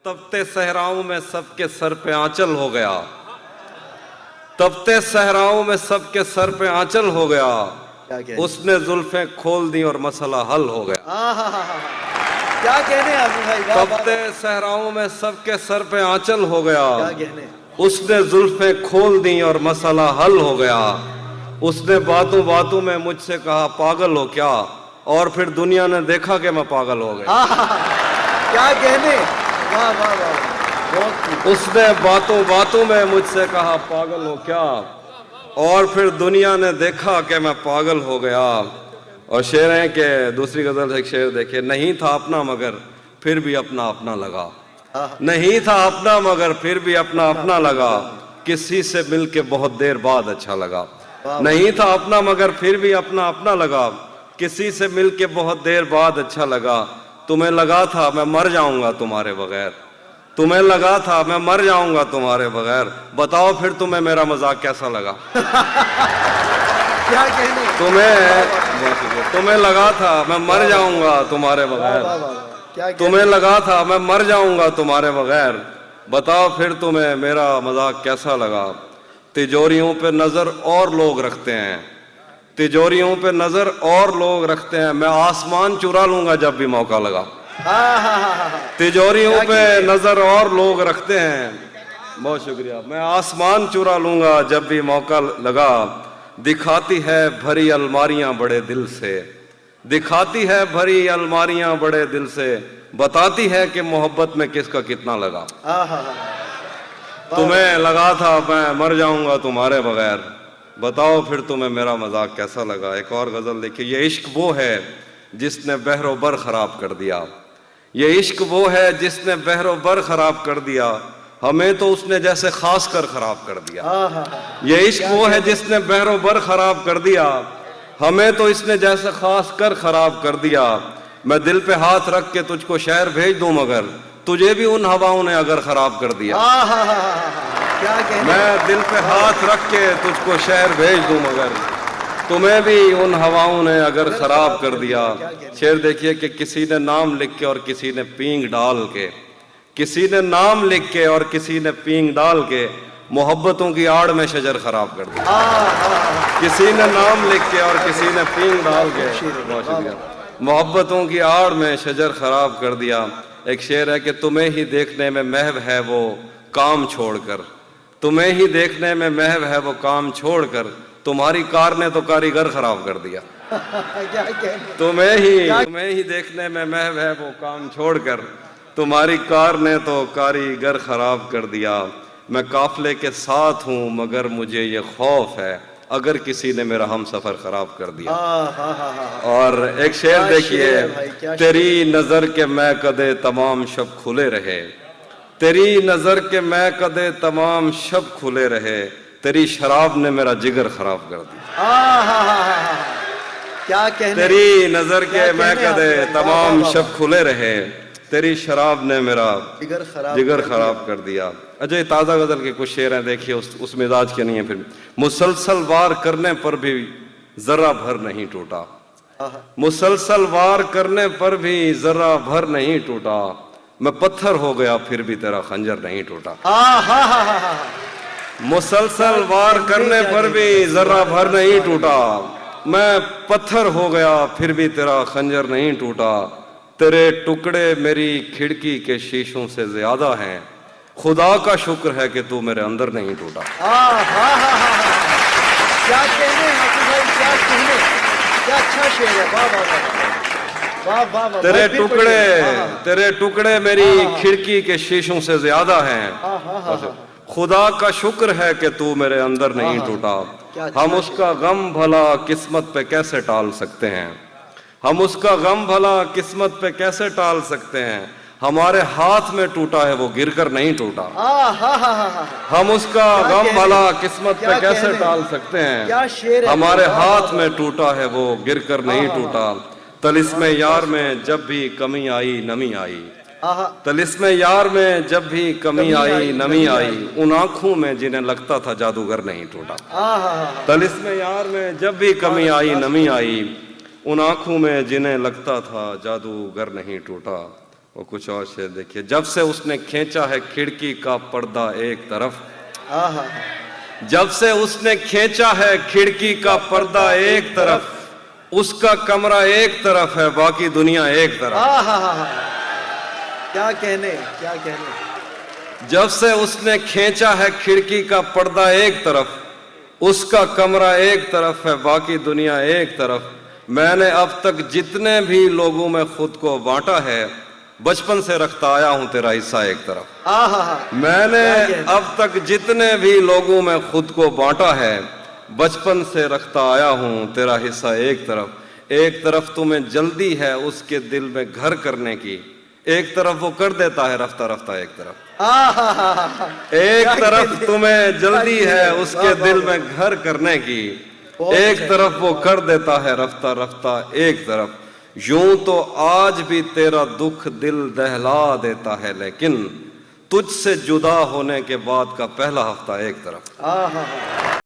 तपते सहराओं में सबके सर पे आंचल हो गया, तपते सहराओं में सबके सर पे आंचल हो गया, उसने जुल्फें खोल दी और मसला हल हो गया। क्या कहने आबू भाई, तपते सहराओं में सबके सर पे आंचल हो गया, क्या कहने। उसने जुल्फें खोल दी और मसला हल हो गया। उसने बातों बातों में मुझसे कहा पागल हो क्या, और फिर दुनिया ने देखा कि मैं पागल हो गया। क्या कहने, वाह वाह वाह, बहुत खूब। उसने बातों बातों में मुझसे कहा पागल हो क्या, और फिर दुनिया ने देखा कि मैं पागल हो गया। और शेर है कि दूसरी गजल एक शेर देखिए, नहीं था अपना मगर फिर भी अपना अपना लगा, नहीं था अपना मगर फिर भी अपना अपना लगा, किसी से मिलके बहुत देर बाद अच्छा लगा। नहीं था अपना मगर फिर भी अपना अपना लगा, किसी से मिलके बहुत देर बाद अच्छा लगा। तुम्हें लगा था मैं मर जाऊंगा तुम्हारे बगैर, तुम्हें लगा था मैं मर जाऊंगा तुम्हारे बगैर, बताओ फिर तुम्हें मेरा मजाक कैसा लगा। क्या कहने, तुम्हें लगा था मैं मर जाऊंगा तुम्हारे बगैर, क्या कहने? तुम्हें लगा था मैं मर जाऊंगा तुम्हारे बगैर, बताओ फिर तुम्हें मेरा मजाक कैसा लगा। तिजोरियों पे नजर और लोग रखते हैं, तिजोरियों पे नजर और लोग रखते हैं, मैं आसमान चुरा लूंगा जब भी मौका लगा। तिजोरियों पे नजर और लोग रखते हैं, बहुत शुक्रिया, मैं आसमान चुरा लूंगा जब भी मौका लगा। दिखाती है भरी अलमारियां बड़े दिल से, दिखाती है भरी अलमारियां बड़े दिल से, बताती है कि मोहब्बत में किसका कितना लगा। तुम्हें लगा था मैं मर जाऊंगा तुम्हारे बगैर, बताओ फिर तुम्हें मेरा मजाक कैसा लगा। एक और गजल देखिए, ये इश्क वो है जिसने बहरो बर खराब कर दिया, ये इश्क वो है जिसने बहरो बर खराब कर दिया, हमें तो उसने जैसे खास कर खराब कर दिया। ये इश्क वो है जिसने बहरो बर खराब कर दिया, हमें तो इसने जैसे खास कर खराब कर दिया। मैं दिल पे हाथ रख के तुझको शहर भेज दूं मगर तुझे भी उन हवाओं ने अगर खराब कर दिया। क्या कहने? मैं दिल पे हाथ रख के तुझको शहर भेज दूं मगर तुम्हें भी उन हवाओं ने अगर खराब कर दिया। शेर देखिए कि किसी ने नाम लिख के और किसी ने पींग डाल के, किसी ने नाम लिख के और किसी ने पींग डाल के, मोहब्बतों की आड़ में शजर खराब कर दिया। किसी ने नाम लिख के और किसी ने पींग डाल के, बहुत शुक्रिया, मोहब्बतों की आड़ में शजर खराब कर दिया। एक शेर है कि तुम्हें ही देखने में महव है वो काम छोड़कर, तुम्हें ही देखने में महव है वो काम छोड़कर, तुम्हारी कार ने तो कारीगर खराब कर दिया। क्या कहने? तुम्हें ही देखने में महव है वो काम छोड़कर, तुम्हारी कार ने तो कारीगर खराब कर दिया। मैं काफले के साथ हूँ मगर मुझे ये खौफ है अगर किसी ने मेरा हम सफर खराब कर दिया। और एक शेर देखिए, तेरी नजर के मैं कदे तमाम शब खुले रहे, तेरी नजर के मैं कदे तमाम शब खुले रहे, तेरी शराब ने मेरा जिगर खराब कर दिया। क्या कहने? तेरी नजर के मैं कदे तमाम शब खुले रहे, तेरी शराब ने मेरा जिगर खराब कर दिया। अजय ताज़ा गजल के कुछ शेर हैं, देखिए उस मिजाज के नहीं है। फिर मुसलसल वार करने पर भी जरा भर नहीं टूटा, मुसलसल वार करने पर भी जरा भर नहीं टूटा, मैं पत्थर हो गया फिर भी तेरा खंजर नहीं टूटा। मुसलसल वार करने पर भी जरा भर नहीं टूटा, मैं पत्थर हो गया फिर भी तेरा खंजर नहीं टूटा, तेरे टुकड़े मेरी खिड़की के शीशों से ज्यादा हैं, खुदा का शुक्र है कि तू मेरे अंदर नहीं टूटा। क्या कहने भाई, क्या कहने, क्या अच्छा शेर है, वाह वाह वाह वाह। तेरे टुकड़े मेरी खिड़की के शीशों से ज्यादा हैं, खुदा का शुक्र है कि तू मेरे अंदर नहीं टूटा। हम उसका गम भला किस्मत पे कैसे टाल सकते हैं, हम उसका गम भला किस्मत पे कैसे टाल सकते हैं, हमारे हाथ में टूटा है वो गिरकर नहीं टूटा। हम उसका गम भला किस्मत पे कैसे टाल सकते हैं, हमारे हाथ में टूटा है वो गिरकर नहीं टूटा। तलिस्मे यार में जब भी कमी आई नमी आई, तलिस्मे यार में जब भी कमी आई नमी आई, उन आंखों में जिन्हें लगता था जादूगर नहीं टूटा। तलिस्मे यार में जब भी कमी आई नमी आई, उन आंखों में जिन्हें लगता था जादूगर नहीं टूटा। وہ کچھ اور شعر دیکھیے. جب سے اس نے کھینچا ہے کھڑکی کا پردہ ایک طرف, جب سے اس نے کھینچا ہے کھڑکی کا پردہ ایک طرف, اس کا کمرہ ایک طرف ہے باقی دنیا ایک طرف. کیا کہنے, کیا کہنے. جب سے اس نے کھینچا ہے کھڑکی کا پردہ ایک طرف, اس کا کمرہ ایک طرف ہے باقی دنیا ایک طرف. میں نے اب تک جتنے بھی لوگوں میں خود کو بانٹا ہے, بچپن سے رکھتا آیا ہوں تیرا حصہ ایک طرف. میں نے اب تک جتنے بھی لوگوں میں خود کو بانٹا ہے, بچپن سے رکھتا آیا ہوں تیرا حصہ ایک طرف. ایک طرف تمہیں جلدی ہے اس کے دل میں گھر کرنے کی, ایک طرف وہ کر دیتا ہے رفتہ رفتہ ایک طرف. ایک طرف تمہیں جلدی ہے اس کے دل میں گھر کرنے کی, ایک طرف وہ کر دیتا ہے رفتہ رفتہ ایک طرف. یوں تو آج بھی تیرا دکھ دل دہلا دیتا ہے, لیکن تجھ سے جدا ہونے کے بعد کا پہلا ہفتہ ایک طرف.